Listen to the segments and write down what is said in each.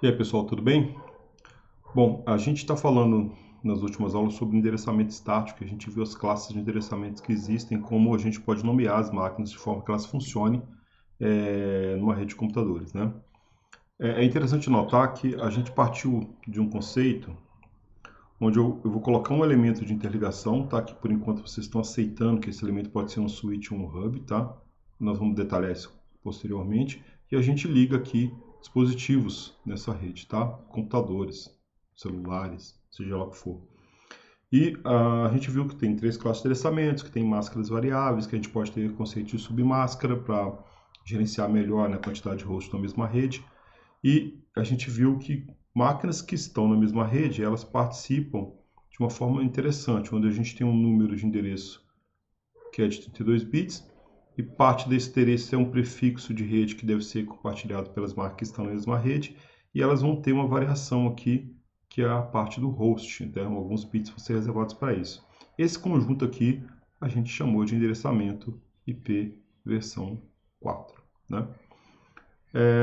E aí, pessoal, tudo bem? Bom, a gente está falando nas últimas aulas sobre endereçamento estático. A gente viu as classes de endereçamentos que existem, como a gente pode nomear as máquinas de forma que elas funcionem numa rede de computadores, né? É interessante notar que a gente partiu de um conceito onde eu vou colocar um elemento de interligação, tá? Que por enquanto vocês estão aceitando que esse elemento pode ser um switch ou um hub, tá? Nós vamos detalhar isso posteriormente. E a gente liga aqui dispositivos nessa rede, tá? Computadores, celulares, seja lá o que for. E a gente viu que tem três classes de endereçamentos, que tem máscaras variáveis, que a gente pode ter conceito de submáscara para gerenciar melhor, né, a quantidade de hosts na mesma rede. E a gente viu que máquinas que estão na mesma rede, elas participam de uma forma interessante, onde a gente tem um número de endereço que é de 32 bits, e parte desse endereço é um prefixo de rede que deve ser compartilhado pelas máquinas que estão na mesma rede, e elas vão ter uma variação aqui, que é a parte do host, então alguns bits vão ser reservados para isso. Esse conjunto aqui a gente chamou de endereçamento IP versão 4, né?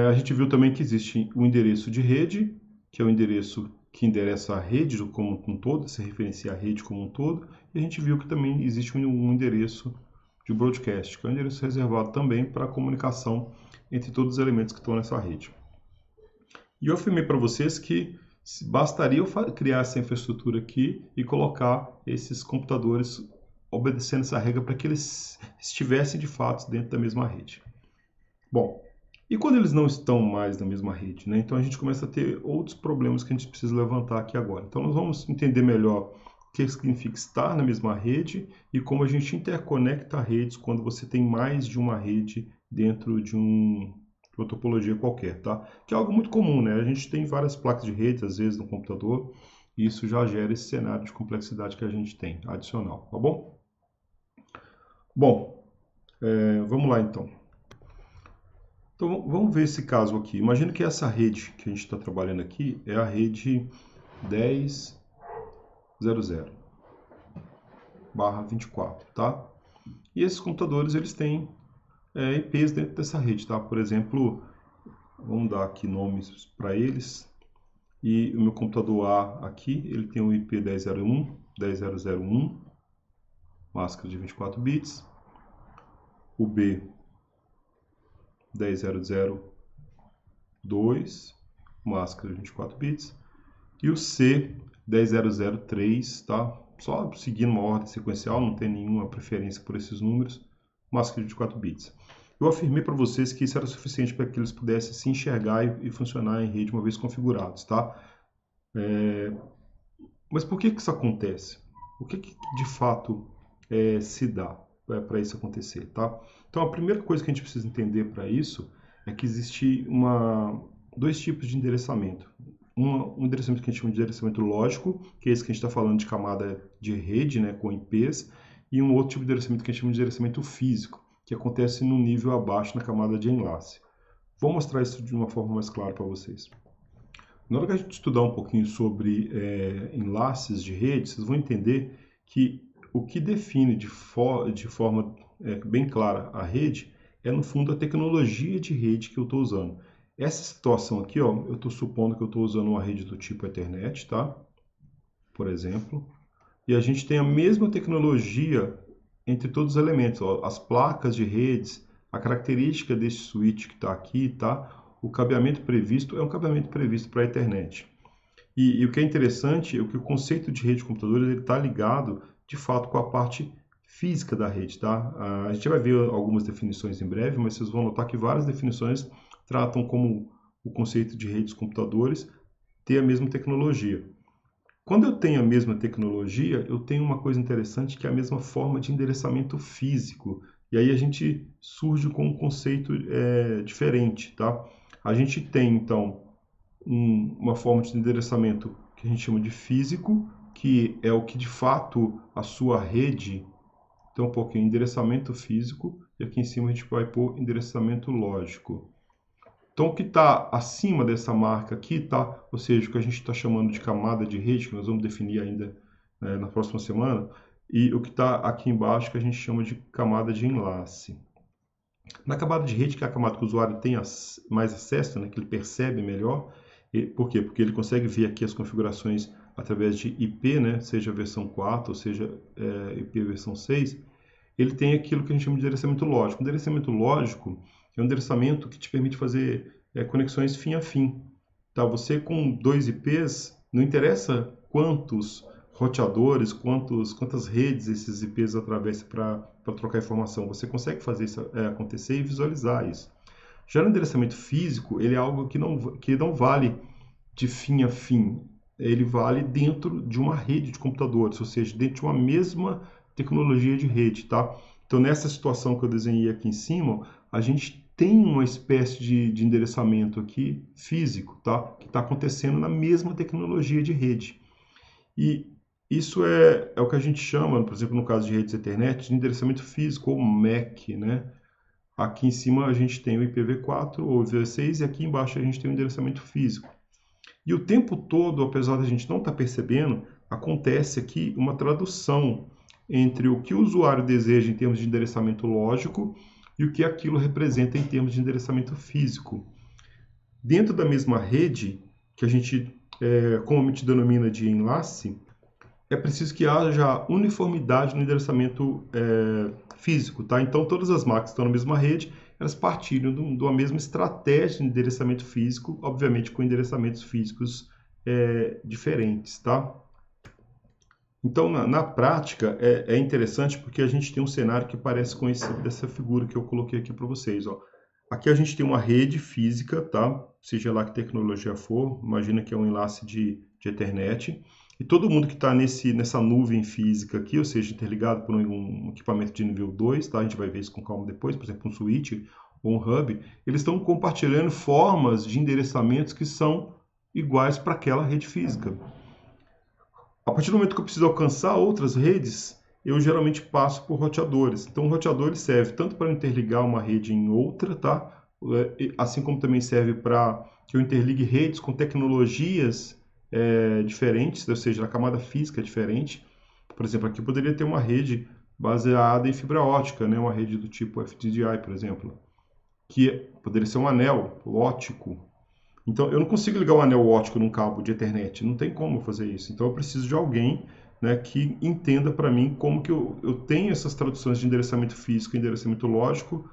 A gente viu também que existe o endereço de rede, que é o endereço que endereça a rede como um todo, se referencia a rede como um todo, e a gente viu que também existe um endereço de broadcast, que é um endereço reservado também para a comunicação entre todos os elementos que estão nessa rede. E eu afirmei para vocês que bastaria eu criar essa infraestrutura aqui e colocar esses computadores obedecendo essa regra para que eles estivessem de fato dentro da mesma rede. Bom, e quando eles não estão mais na mesma rede, né? Então a gente começa a ter outros problemas que a gente precisa levantar aqui agora. Então nós vamos entender melhor o que significa estar na mesma rede e como a gente interconecta redes quando você tem mais de uma rede dentro de uma topologia qualquer, tá? Que é algo muito comum, né? A gente tem várias placas de rede, às vezes, no computador, e isso já gera esse cenário de complexidade que a gente tem, adicional, tá bom? Bom, vamos lá então. Então vamos ver esse caso aqui. Imagina que essa rede que a gente está trabalhando aqui é a rede 10.0.0/24, tá? E esses computadores eles têm IPs dentro dessa rede, tá? Por exemplo, vamos dar aqui nomes para eles. E o meu computador A aqui, ele tem o IP 10.0.1, máscara de 24 bits. O B 10.0.0.2, máscara de 24 bits. E o C 10.0.0.3, tá? Só seguindo uma ordem sequencial, não tem nenhuma preferência por esses números, máscara de 24 bits. Eu afirmei para vocês que isso era suficiente para que eles pudessem se enxergar e funcionar em rede uma vez configurados, tá? Mas por que isso acontece? O que de fato se dá para isso acontecer, tá? Então a primeira coisa que a gente precisa entender para isso é que existe dois tipos de endereçamento. Um endereçamento que a gente chama de endereçamento lógico, que é esse que a gente está falando de camada de rede, né, com IPs, e um outro tipo de endereçamento que a gente chama de endereçamento físico, que acontece no nível abaixo na camada de enlace. Vou mostrar isso de uma forma mais clara para vocês. Na hora que a gente estudar um pouquinho sobre enlaces de rede, vocês vão entender que o que define de forma bem clara a rede é, no fundo, a tecnologia de rede que eu estou usando. Essa situação aqui, ó, eu estou supondo que eu estou usando uma rede do tipo Ethernet, tá? Por exemplo. E a gente tem a mesma tecnologia entre todos os elementos, ó, as placas de redes, a característica desse switch que está aqui, tá? O cabeamento previsto é um cabeamento previsto para a Ethernet. E o que é interessante é que o conceito de rede de computadores está ligado, de fato, com a parte física da rede, tá? A gente vai ver algumas definições em breve, mas vocês vão notar que várias definições tratam como o conceito de redes de computadores ter a mesma tecnologia. Quando eu tenho a mesma tecnologia, eu tenho uma coisa interessante que é a mesma forma de endereçamento físico. E aí a gente surge com um conceito diferente, tá? A gente tem, então, uma forma de endereçamento que a gente chama de físico, que é o que de fato a sua rede tem um pouquinho endereçamento físico, e aqui em cima a gente vai pôr endereçamento lógico. Então, o que está acima dessa marca aqui, tá? Ou seja, o que a gente está chamando de camada de rede, que nós vamos definir ainda na próxima semana, e o que está aqui embaixo, que a gente chama de camada de enlace. Na camada de rede, que é a camada que o usuário tem mais acesso, né, que ele percebe melhor, Por quê? Porque ele consegue ver aqui as configurações através de IP, né? Seja a versão 4 ou seja IP versão 6. Ele tem aquilo que a gente chama de endereçamento lógico. O endereçamento lógico é um endereçamento que te permite fazer conexões fim a fim. Tá? Você com 2 IPs, não interessa quantos roteadores, quantas redes esses IPs atravessam para trocar informação. Você consegue fazer isso acontecer e visualizar isso. Já no endereçamento físico, ele é algo que não vale de fim a fim. Ele vale dentro de uma rede de computadores, ou seja, dentro de uma mesma tecnologia de rede, tá? Então, nessa situação que eu desenhei aqui em cima, a gente tem uma espécie de endereçamento aqui físico, tá? Que está acontecendo na mesma tecnologia de rede. E isso é o que a gente chama, por exemplo, no caso de redes Ethernet, de endereçamento físico, ou MAC, né? Aqui em cima a gente tem o IPv4 ou IPv6 e aqui embaixo a gente tem o endereçamento físico. E o tempo todo, apesar da gente não estar percebendo, acontece aqui uma tradução entre o que o usuário deseja em termos de endereçamento lógico e o que aquilo representa em termos de endereçamento físico. Dentro da mesma rede, que a gente comumente denomina de enlace, é preciso que haja uniformidade no endereçamento físico, tá? Então, todas as máquinas que estão na mesma rede, elas partilham de uma mesma estratégia de endereçamento físico, obviamente com endereçamentos físicos diferentes, tá? Então, na prática, é interessante porque a gente tem um cenário que parece com dessa figura que eu coloquei aqui para vocês, ó. Aqui a gente tem uma rede física, tá? Seja lá que tecnologia for, imagina que é um enlace de Ethernet. E todo mundo que está nessa nuvem física aqui, ou seja, interligado por um equipamento de nível 2, tá? A gente vai ver isso com calma depois, por exemplo, um switch ou um hub, eles estão compartilhando formas de endereçamentos que são iguais para aquela rede física. A partir do momento que eu preciso alcançar outras redes, eu geralmente passo por roteadores. Então, o roteador serve tanto para interligar uma rede em outra, tá? Assim como também serve para que eu interligue redes com tecnologias diferentes, ou seja, a camada física é diferente. Por exemplo, aqui poderia ter uma rede baseada em fibra ótica, né? Uma rede do tipo FDDI, por exemplo, que poderia ser um anel óptico. Então, eu não consigo ligar um anel óptico num cabo de Ethernet, não tem como fazer isso. Então, eu preciso de alguém, né, que entenda para mim como que eu tenho essas traduções de endereçamento físico e endereçamento lógico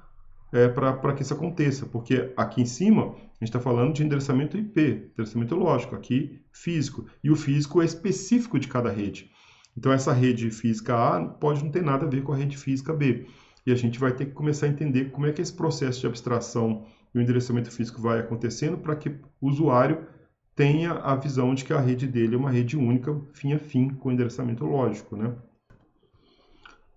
para que isso aconteça. Porque aqui em cima, a gente está falando de endereçamento IP, endereçamento lógico, aqui físico. E o físico é específico de cada rede. Então, essa rede física A pode não ter nada a ver com a rede física B. E a gente vai ter que começar a entender como é que esse processo de abstração e o endereçamento físico vai acontecendo para que o usuário tenha a visão de que a rede dele é uma rede única, fim a fim, com endereçamento lógico, né?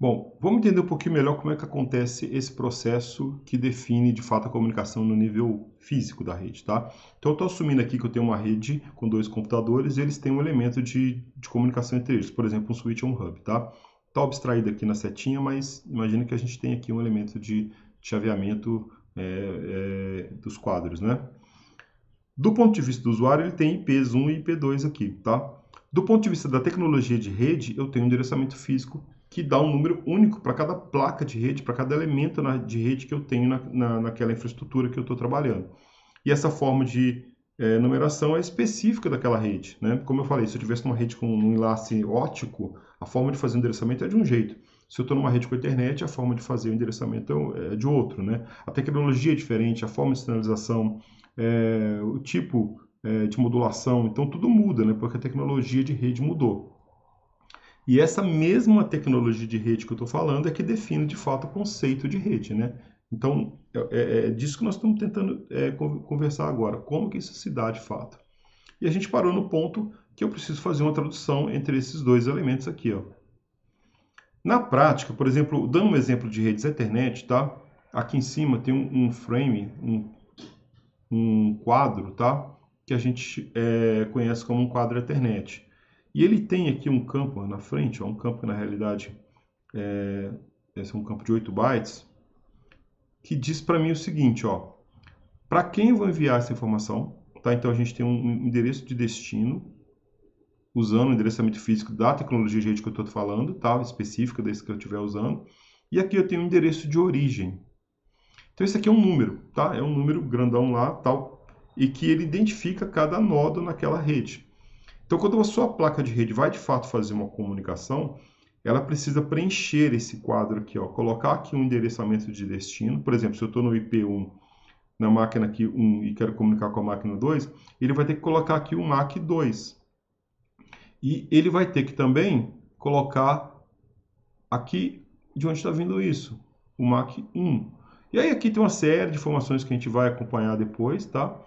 Bom, vamos entender um pouquinho melhor como é que acontece esse processo que define, de fato, a comunicação no nível físico da rede, tá? Então, eu estou assumindo aqui que eu tenho uma rede com 2 computadores e eles têm um elemento de comunicação entre eles, por exemplo, um switch ou um hub, tá? Está abstraído aqui na setinha, mas imagina que a gente tem aqui um elemento de chaveamento dos quadros, né? Do ponto de vista do usuário, ele tem IPs 1 e IP2 aqui, tá? Do ponto de vista da tecnologia de rede, eu tenho um endereçamento físico que dá um número único para cada placa de rede, para cada elemento de rede que eu tenho naquela infraestrutura que eu estou trabalhando. E essa forma de numeração é específica daquela rede, né? Como eu falei, se eu tivesse uma rede com um enlace óptico, a forma de fazer o endereçamento é de um jeito. Se eu estou numa rede com internet, a forma de fazer o endereçamento é de outro, né? A tecnologia é diferente, a forma de sinalização, o tipo de modulação, então tudo muda, né? Porque a tecnologia de rede mudou. E essa mesma tecnologia de rede que eu estou falando é que define, de fato, o conceito de rede, né? Então, é disso que nós estamos tentando conversar agora. Como que isso se dá, de fato? E a gente parou no ponto que eu preciso fazer uma tradução entre esses 2 elementos aqui, ó. Na prática, por exemplo, dando um exemplo de redes Ethernet, tá? Aqui em cima tem um frame, um quadro, tá? Que a gente conhece como um quadro Ethernet. E ele tem aqui um campo na frente, ó, um campo que na realidade esse é um campo de 8 bytes, que diz para mim o seguinte, ó, para quem eu vou enviar essa informação, tá? Então a gente tem um endereço de destino, usando o endereçamento físico da tecnologia de rede que eu estou falando, tá? Específica desse que eu estiver usando. E aqui eu tenho um endereço de origem. Então esse aqui é um número, tá? É um número grandão lá, tal. e que ele identifica cada nodo naquela rede. Então, quando a sua placa de rede vai de fato fazer uma comunicação, ela precisa preencher esse quadro aqui, ó, colocar aqui um endereçamento de destino. Por exemplo, se eu estou no IP1 na máquina aqui 1 e quero comunicar com a máquina 2, ele vai ter que colocar aqui um MAC 2. E ele vai ter que também colocar aqui de onde está vindo isso, o MAC 1. E aí aqui tem uma série de informações que a gente vai acompanhar depois, tá?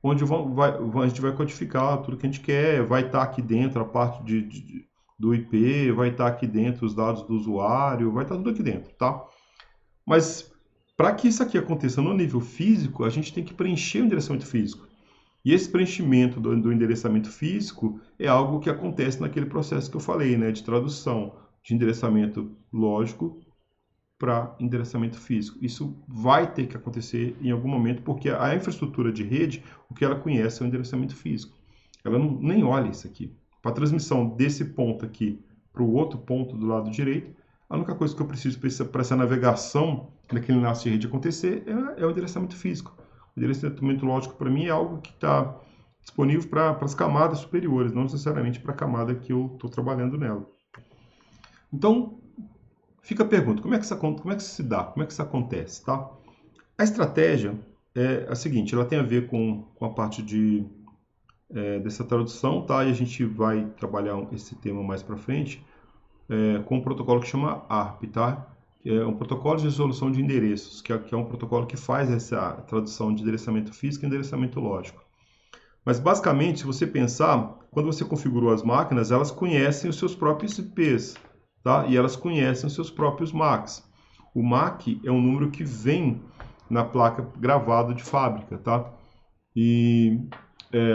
Onde a gente vai codificar tudo que a gente quer, vai estar aqui dentro a parte do IP, vai estar aqui dentro os dados do usuário, vai estar tudo aqui dentro, tá? Mas para que isso aqui aconteça no nível físico, a gente tem que preencher o endereçamento físico. E esse preenchimento do endereçamento físico é algo que acontece naquele processo que eu falei, né, de tradução de endereçamento lógico para endereçamento físico. Isso vai ter que acontecer em algum momento, porque a infraestrutura de rede, o que ela conhece é o endereçamento físico. Ela nem olha isso aqui. Para a transmissão desse ponto aqui para o outro ponto do lado direito, a única coisa que eu preciso para essa navegação daquele enlace de rede acontecer é o endereçamento físico. O endereçamento lógico, para mim, é algo que está disponível para as camadas superiores, não necessariamente para a camada que eu estou trabalhando nela. Então, fica a pergunta, como é que isso se dá? Como é que isso acontece? Tá? A estratégia é a seguinte, ela tem a ver com a parte dessa tradução, tá? E a gente vai trabalhar esse tema mais para frente com um protocolo que chama ARP, tá? É um protocolo de resolução de endereços, que é um protocolo que faz essa tradução de endereçamento físico e endereçamento lógico. Mas, basicamente, se você pensar, quando você configurou as máquinas, elas conhecem os seus próprios IPs, tá? E elas conhecem os seus próprios MACs. O MAC é um número que vem na placa gravado de fábrica, tá? E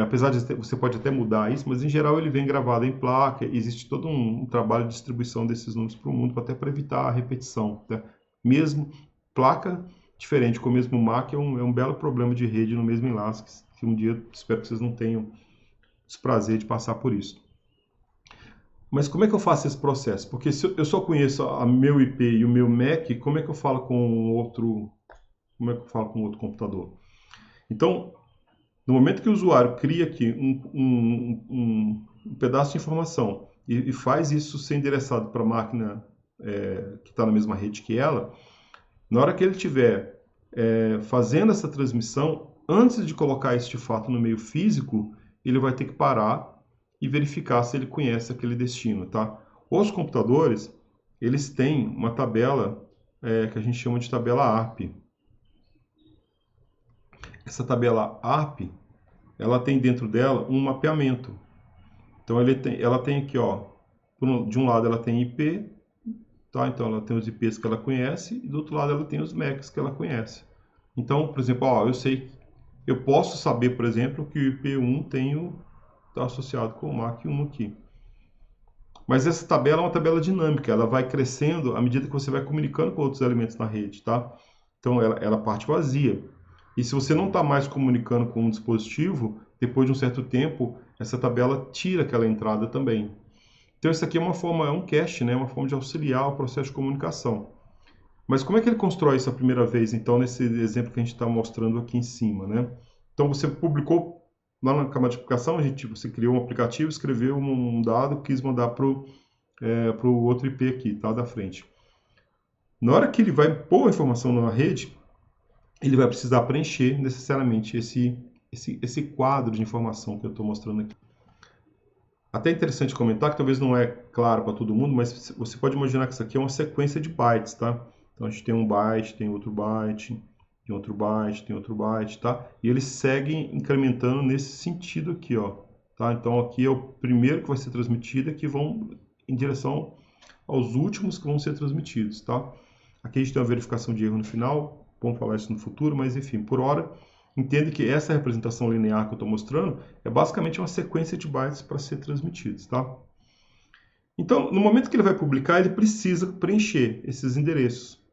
apesar de você pode até mudar isso, mas em geral ele vem gravado em placa. Existe todo um trabalho de distribuição desses números para o mundo, até para evitar a repetição, né? Mesmo placa diferente com o mesmo MAC é um belo problema de rede no mesmo enlace, que um dia espero que vocês não tenham esse prazer de passar por isso. Mas como é que eu faço esse processo? Porque se eu só conheço a meu IP e o meu MAC, como é que eu falo com outro computador? Então, no momento que o usuário cria aqui um pedaço de informação e faz isso ser endereçado para a máquina que está na mesma rede que ela, na hora que ele estiver fazendo essa transmissão, antes de colocar isso de fato no meio físico, ele vai ter que parar e verificar se ele conhece aquele destino, tá? Os computadores, eles têm uma tabela que a gente chama de tabela ARP. Essa tabela ARP, ela tem dentro dela um mapeamento. Então ela tem aqui, ó, de um lado ela tem IP, tá? Então ela tem os IPs que ela conhece e do outro lado ela tem os MACs que ela conhece. Então, por exemplo, ó, eu posso saber, por exemplo, que o IP1 está associado com o MAC 1 aqui. Mas essa tabela é uma tabela dinâmica, ela vai crescendo à medida que você vai comunicando com outros elementos na rede, tá? Então ela parte vazia. E se você não está mais comunicando com um dispositivo, depois de um certo tempo, essa tabela tira aquela entrada também. Então isso aqui é um cache, né? Uma forma de auxiliar o processo de comunicação. Mas como é que ele constrói isso a primeira vez, então, nesse exemplo que a gente está mostrando aqui em cima, né? Então você publicou lá na camada de aplicação, você criou um aplicativo, escreveu um dado, quis mandar para o outro IP aqui, tá? Da frente. Na hora que ele vai pôr a informação na rede, ele vai precisar preencher necessariamente esse quadro de informação que eu estou mostrando aqui. Até interessante comentar, que talvez não é claro para todo mundo, mas você pode imaginar que isso aqui é uma sequência de bytes, tá? Então a gente tem um byte, tem outro byte, tem outro byte, tem outro byte, tá? E eles seguem incrementando nesse sentido aqui, ó, tá? Então aqui é o primeiro que vai ser transmitido, que vão em direção aos últimos que vão ser transmitidos, tá? Aqui a gente tem uma verificação de erro no final, vamos falar isso no futuro, mas enfim, por hora, entende que essa representação linear que eu estou mostrando é basicamente uma sequência de bytes para ser transmitidos, tá? Então, no momento que ele vai publicar, ele precisa preencher esses endereços,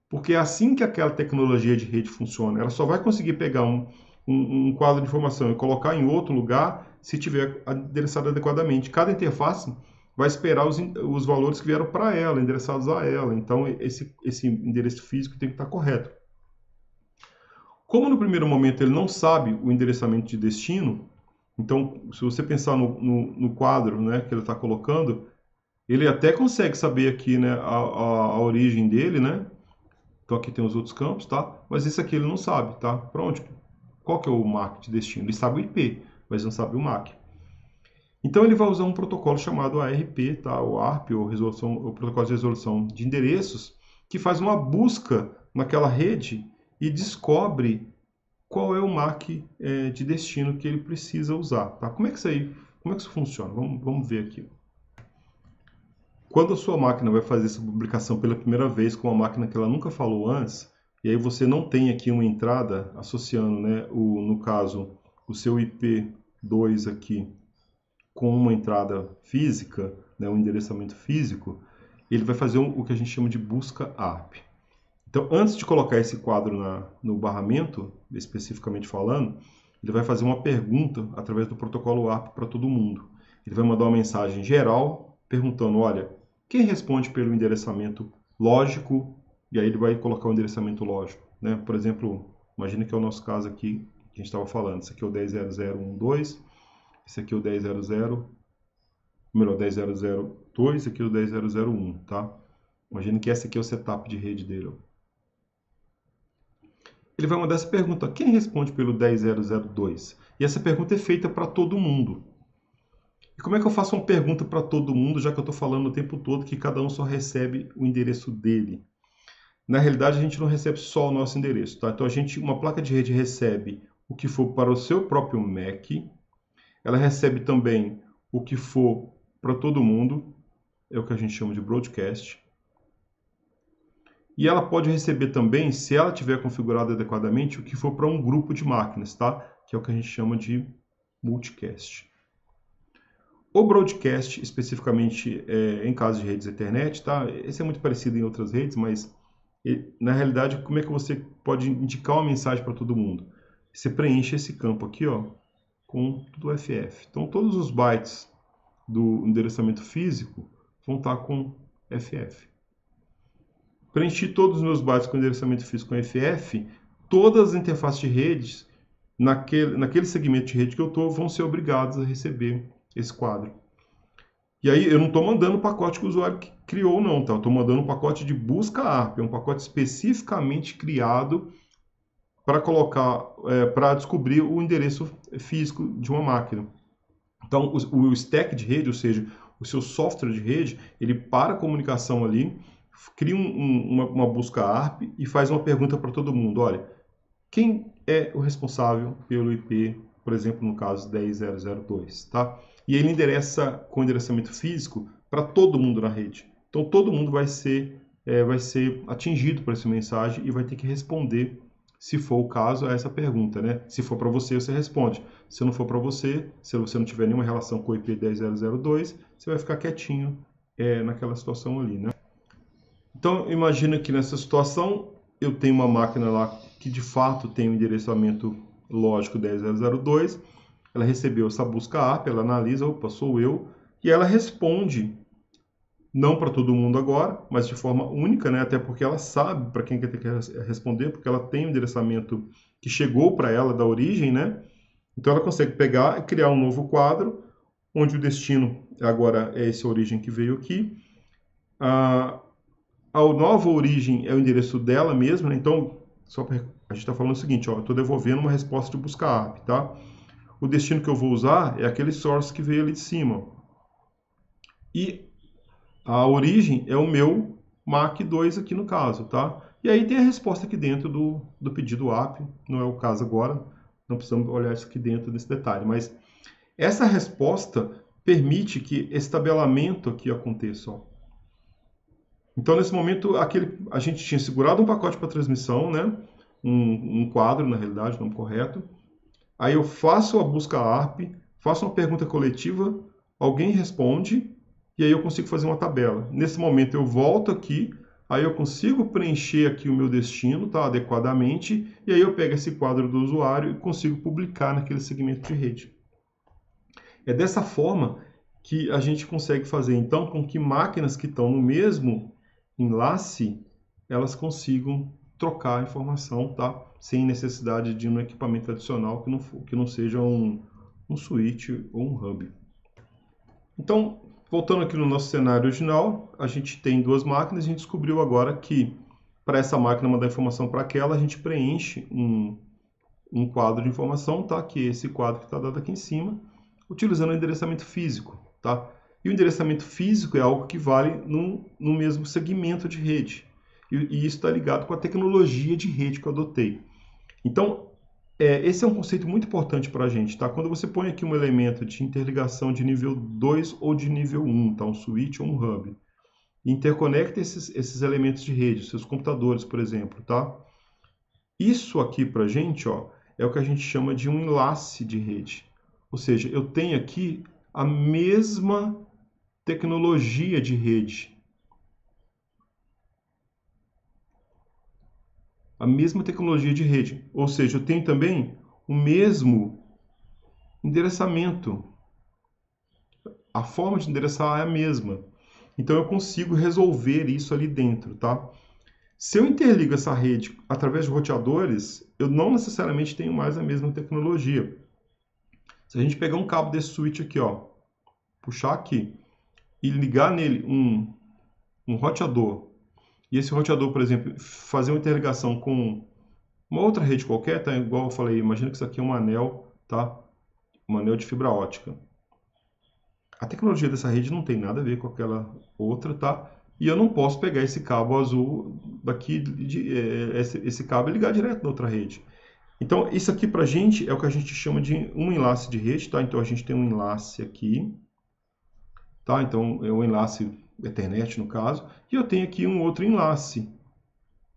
porque é assim que aquela tecnologia de rede funciona. Ela só vai conseguir pegar um quadro de informação e colocar em outro lugar se tiver endereçado adequadamente. Cada interface vai esperar os valores que vieram para ela, endereçados a ela. Então, esse endereço físico tem que estar correto. Como no primeiro momento ele não sabe o endereçamento de destino, então, se você pensar no quadro, né, que ele está colocando, ele até consegue saber aqui, né, a origem dele, né? Então aqui tem os outros campos, tá? Mas esse aqui ele não sabe, tá? Para onde? Qual que é o MAC de destino? Ele sabe o IP, mas não sabe o MAC. Então ele vai usar um protocolo chamado ARP, tá? O ARP, o protocolo de resolução de endereços, que faz uma busca naquela rede e descobre qual é o MAC de destino que ele precisa usar, tá? Como é que isso funciona? Vamos ver aqui. Quando a sua máquina vai fazer essa publicação pela primeira vez com uma máquina que ela nunca falou antes, e aí você não tem aqui uma entrada associando, né, no caso, o seu IP2 aqui com uma entrada física, né, um endereçamento físico, ele vai fazer o que a gente chama de busca ARP. Então, antes de colocar esse quadro no barramento, especificamente falando, ele vai fazer uma pergunta através do protocolo ARP para todo mundo. Ele vai mandar uma mensagem geral perguntando, olha, quem responde pelo endereçamento lógico? E aí ele vai colocar o endereçamento lógico, né? Por exemplo, imagina que é o nosso caso aqui, que a gente estava falando. Esse aqui é o 10.0.0.1.2, esse aqui é o 10.0.0, melhor, 10.0.0.2, esse aqui é o 10.0.0.1, tá? Imagina que esse aqui é o setup de rede dele. Ele vai mandar essa pergunta, quem responde pelo 10.0.0.2? E essa pergunta é feita para todo mundo. E como é que eu faço uma pergunta para todo mundo, já que eu estou falando o tempo todo que cada um só recebe o endereço dele? Na realidade, a gente não recebe só o nosso endereço, tá? Então, uma placa de rede recebe o que for para o seu próprio MAC, ela recebe também o que for para todo mundo, é o que a gente chama de broadcast. E ela pode receber também, se ela tiver configurado adequadamente, o que for para um grupo de máquinas, tá? Que é o que a gente chama de multicast. O broadcast, especificamente em caso de redes Ethernet, tá? Esse é muito parecido em outras redes, mas na realidade, como é que você pode indicar uma mensagem para todo mundo? Você preenche esse campo aqui, ó, com tudo FF. Então, todos os bytes do endereçamento físico vão estar com FF. Preenchi todos os meus bytes com endereçamento físico com FF, todas as interfaces de redes, naquele segmento de rede que eu estou, vão ser obrigados a receber esse quadro. E aí eu não estou mandando o pacote que o usuário criou, não, tá? Eu estou mandando um pacote de busca ARP, é um pacote especificamente criado para colocar, para descobrir o endereço físico de uma máquina. Então, o stack de rede, ou seja, o seu software de rede, ele para a comunicação ali, cria uma busca ARP e faz uma pergunta para todo mundo. Olha, quem é o responsável pelo IP, por exemplo, no caso 10.0.0.2, tá? E ele endereça com endereçamento físico para todo mundo na rede. Então, todo mundo vai ser atingido por essa mensagem e vai ter que responder, se for o caso, a essa pergunta, né? Se for para você, você responde. Se não for para você, se você não tiver nenhuma relação com o IP 10.0.0.2, você vai ficar quietinho naquela situação ali, né? Então, imagina que nessa situação, eu tenho uma máquina lá que de fato tem o endereçamento lógico 10.0.0.2, ela recebeu essa busca ARP, ela analisa, opa, sou eu, e ela responde, não para todo mundo agora, mas de forma única, né? Até porque ela sabe para quem quer ter que responder, porque ela tem o endereçamento que chegou para ela da origem, né? Então ela consegue pegar e criar um novo quadro, onde o destino agora é essa origem que veio aqui. A nova origem é o endereço dela mesma, né? Então, a gente está falando o seguinte, ó, eu estou devolvendo uma resposta de busca ARP, tá? O destino que eu vou usar é aquele source que veio ali de cima. E a origem é o meu MAC2 aqui no caso, tá? E aí tem a resposta aqui dentro do pedido ARP, não é o caso agora, não precisamos olhar isso aqui dentro desse detalhe, mas essa resposta permite que esse tabelamento aqui aconteça, ó. Então, nesse momento, a gente tinha segurado um pacote para transmissão, né? Um quadro, na realidade, o nome correto. Aí eu faço a busca ARP, faço uma pergunta coletiva, alguém responde, e aí eu consigo fazer uma tabela. Nesse momento, eu volto aqui, aí eu consigo preencher aqui o meu destino, tá? Adequadamente, e aí eu pego esse quadro do usuário e consigo publicar naquele segmento de rede. É dessa forma que a gente consegue fazer, então, com que máquinas que estão no mesmo enlace, elas consigam trocar a informação, tá? Sem necessidade de um equipamento adicional que não seja um switch ou um hub. Então, voltando aqui no nosso cenário original, a gente tem duas máquinas e a gente descobriu agora que para essa máquina mandar informação para aquela, a gente preenche um quadro de informação, tá? Que é esse quadro que está dado aqui em cima, utilizando o endereçamento físico, tá? E o endereçamento físico é algo que vale no mesmo segmento de rede. E isso está ligado com a tecnologia de rede que eu adotei. Então, esse é um conceito muito importante para a gente, tá? Quando você põe aqui um elemento de interligação de nível 2 ou de nível 1, tá? Um switch ou um hub, e interconecta esses elementos de rede, seus computadores, por exemplo, tá? Isso aqui para a gente, ó, é o que a gente chama de um enlace de rede. Ou seja, eu tenho aqui a mesma tecnologia de rede. A mesma tecnologia de rede. Ou seja, eu tenho também o mesmo endereçamento. A forma de endereçar é a mesma. Então eu consigo resolver isso ali dentro, tá? Se eu interligo essa rede através de roteadores, eu não necessariamente tenho mais a mesma tecnologia. Se a gente pegar um cabo desse switch aqui, ó, puxar aqui e ligar nele um roteador, e esse roteador, por exemplo, fazer uma interligação com uma outra rede qualquer, tá? Igual eu falei, imagina que isso aqui é um anel, tá? Um anel de fibra ótica. A tecnologia dessa rede não tem nada a ver com aquela outra, tá? E eu não posso pegar esse cabo azul daqui, esse cabo e ligar direto na outra rede. Então, isso aqui pra gente é o que a gente chama de um enlace de rede, tá? Então, a gente tem um enlace aqui, tá? Então, é um enlace Ethernet, no caso. E eu tenho aqui um outro enlace,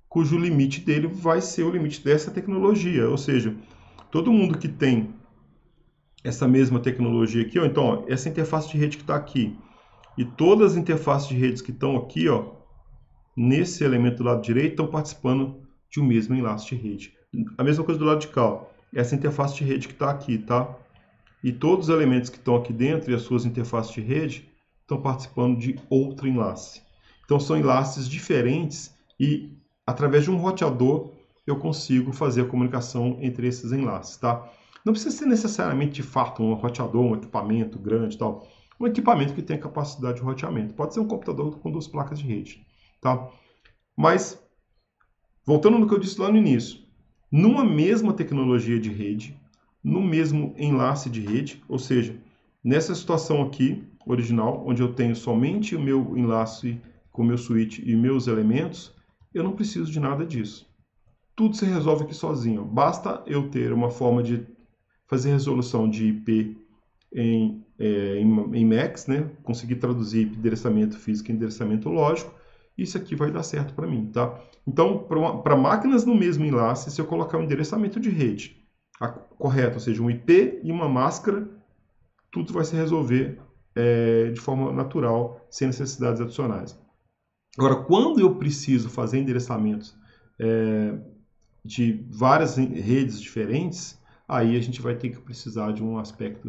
cujo limite dele vai ser o limite dessa tecnologia. Ou seja, todo mundo que tem essa mesma tecnologia aqui, ó, então, ó, essa interface de rede que está aqui, e todas as interfaces de redes que estão aqui, ó, nesse elemento do lado direito, estão participando de um mesmo enlace de rede. A mesma coisa do lado de cá, ó, essa interface de rede que está aqui, tá? E todos os elementos que estão aqui dentro e as suas interfaces de rede estão participando de outro enlace. Então, são enlaces diferentes e, através de um roteador, eu consigo fazer a comunicação entre esses enlaces, tá? Não precisa ser necessariamente, de fato, um roteador, um equipamento grande e tal. Um equipamento que tenha capacidade de roteamento. Pode ser um computador com duas placas de rede, tá? Mas, voltando no que eu disse lá no início, numa mesma tecnologia de rede, no mesmo enlace de rede, ou seja, nessa situação aqui, original, onde eu tenho somente o meu enlace com o meu switch e meus elementos, eu não preciso de nada disso. Tudo se resolve aqui sozinho. Basta eu ter uma forma de fazer resolução de IP em MACs, né? Conseguir traduzir endereçamento físico em endereçamento lógico. Isso aqui vai dar certo para mim, tá? Então, para máquinas no mesmo enlace, se eu colocar um endereçamento de rede correto, ou seja, um IP e uma máscara, tudo vai se resolver de forma natural, sem necessidades adicionais. Agora, quando eu preciso fazer endereçamentos de várias redes diferentes, aí a gente vai ter que precisar de um aspecto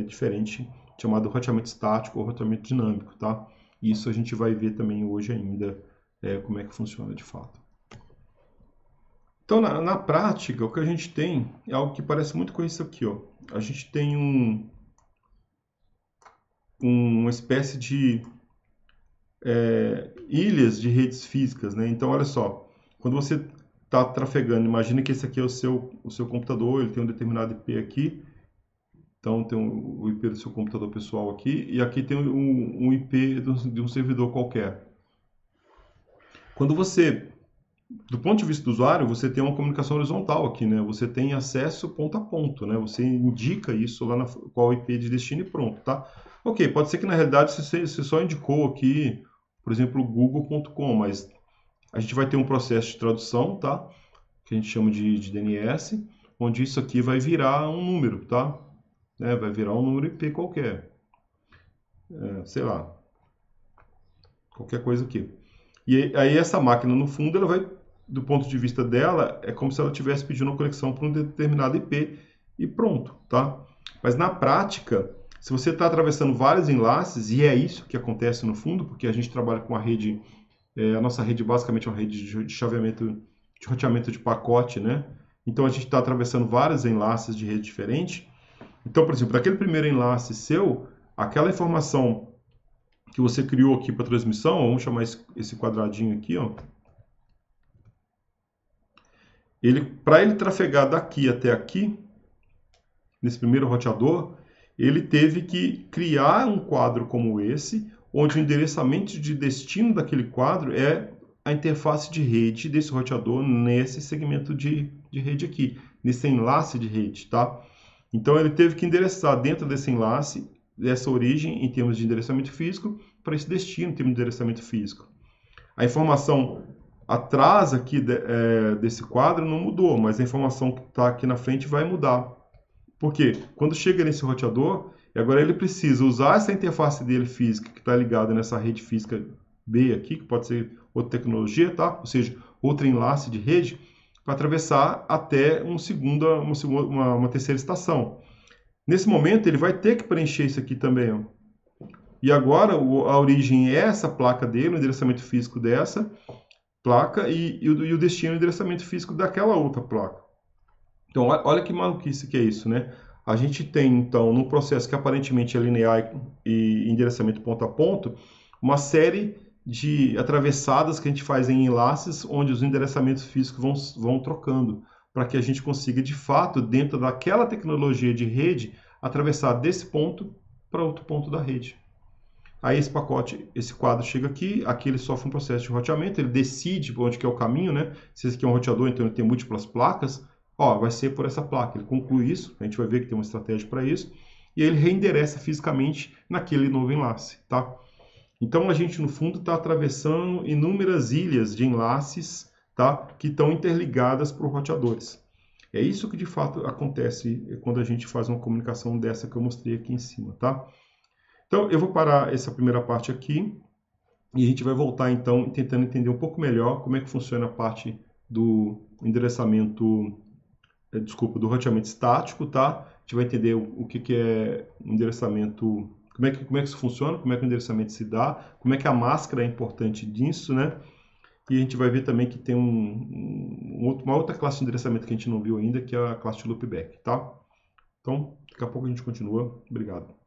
diferente, chamado roteamento estático ou roteamento dinâmico, tá? Isso a gente vai ver também hoje ainda como é que funciona de fato. Então, na prática, o que a gente tem é algo que parece muito com isso aqui, ó. A gente tem uma espécie de ilhas de redes físicas, né? Então, olha só, quando você está trafegando, imagina que esse aqui é o seu computador, ele tem um determinado IP aqui, então tem o IP do seu computador pessoal aqui, e aqui tem um IP de um servidor qualquer. Quando você, do ponto de vista do usuário, você tem uma comunicação horizontal aqui, né? Você tem acesso ponto a ponto, né? Você indica isso lá qual IP de destino e pronto, tá? Ok, pode ser que na realidade você só indicou aqui, por exemplo, google.com, mas a gente vai ter um processo de tradução, tá? Que a gente chama de DNS, onde isso aqui vai virar um número, tá? Vai virar um número IP qualquer. Sei lá. Qualquer coisa aqui. E aí essa máquina, no fundo, ela vai, do ponto de vista dela, é como se ela estivesse pedindo uma conexão para um determinado IP e pronto, tá? Mas na prática, se você está atravessando vários enlaces, e é isso que acontece no fundo, porque a gente trabalha com a rede, a nossa rede basicamente é uma rede de chaveamento de roteamento de pacote, né? Então a gente está atravessando vários enlaces de rede diferente. Então, por exemplo, daquele primeiro enlace seu, aquela informação que você criou aqui para transmissão, vamos chamar esse quadradinho aqui, ó. Para ele trafegar daqui até aqui, nesse primeiro roteador, ele teve que criar um quadro como esse, onde o endereçamento de destino daquele quadro é a interface de rede desse roteador nesse segmento de rede aqui, nesse enlace de rede, tá? Então ele teve que endereçar dentro desse enlace, dessa origem em termos de endereçamento físico, para esse destino em termos de endereçamento físico. A informação atrás aqui desse quadro não mudou, mas a informação que está aqui na frente vai mudar. Por quê? Quando chega nesse roteador, e agora ele precisa usar essa interface dele física, que está ligada nessa rede física B aqui, que pode ser outra tecnologia, tá? Ou seja, outro enlace de rede, para atravessar até uma terceira estação. Nesse momento, ele vai ter que preencher isso aqui também, ó. E agora, a origem é essa placa dele, o endereçamento físico dessa placa, e o destino é o endereçamento físico daquela outra placa. Então, olha que maluquice que é isso, né? A gente tem, então, num processo que aparentemente é linear e endereçamento ponto a ponto, uma série de atravessadas que a gente faz em enlaces, onde os endereçamentos físicos vão trocando, para que a gente consiga, de fato, dentro daquela tecnologia de rede, atravessar desse ponto para outro ponto da rede. Aí esse quadro chega aqui ele sofre um processo de roteamento, ele decide por onde que é o caminho, né? Se esse aqui é um roteador, então ele tem múltiplas placas, ó, vai ser por essa placa. Ele conclui isso, a gente vai ver que tem uma estratégia para isso, e aí ele reendereça fisicamente naquele novo enlace, tá? Então a gente, no fundo, está atravessando inúmeras ilhas de enlaces, tá? Que estão interligadas por roteadores. É isso que de fato acontece quando a gente faz uma comunicação dessa que eu mostrei aqui em cima, tá? Então eu vou parar essa primeira parte aqui e a gente vai voltar então tentando entender um pouco melhor como é que funciona a parte do endereçamento, do roteamento estático, tá? A gente vai entender o que é endereçamento, como é que isso funciona, como é que o endereçamento se dá, como é que a máscara é importante disso, né? E a gente vai ver também que tem uma outra classe de endereçamento que a gente não viu ainda, que é a classe de loopback, tá? Então, daqui a pouco a gente continua. Obrigado.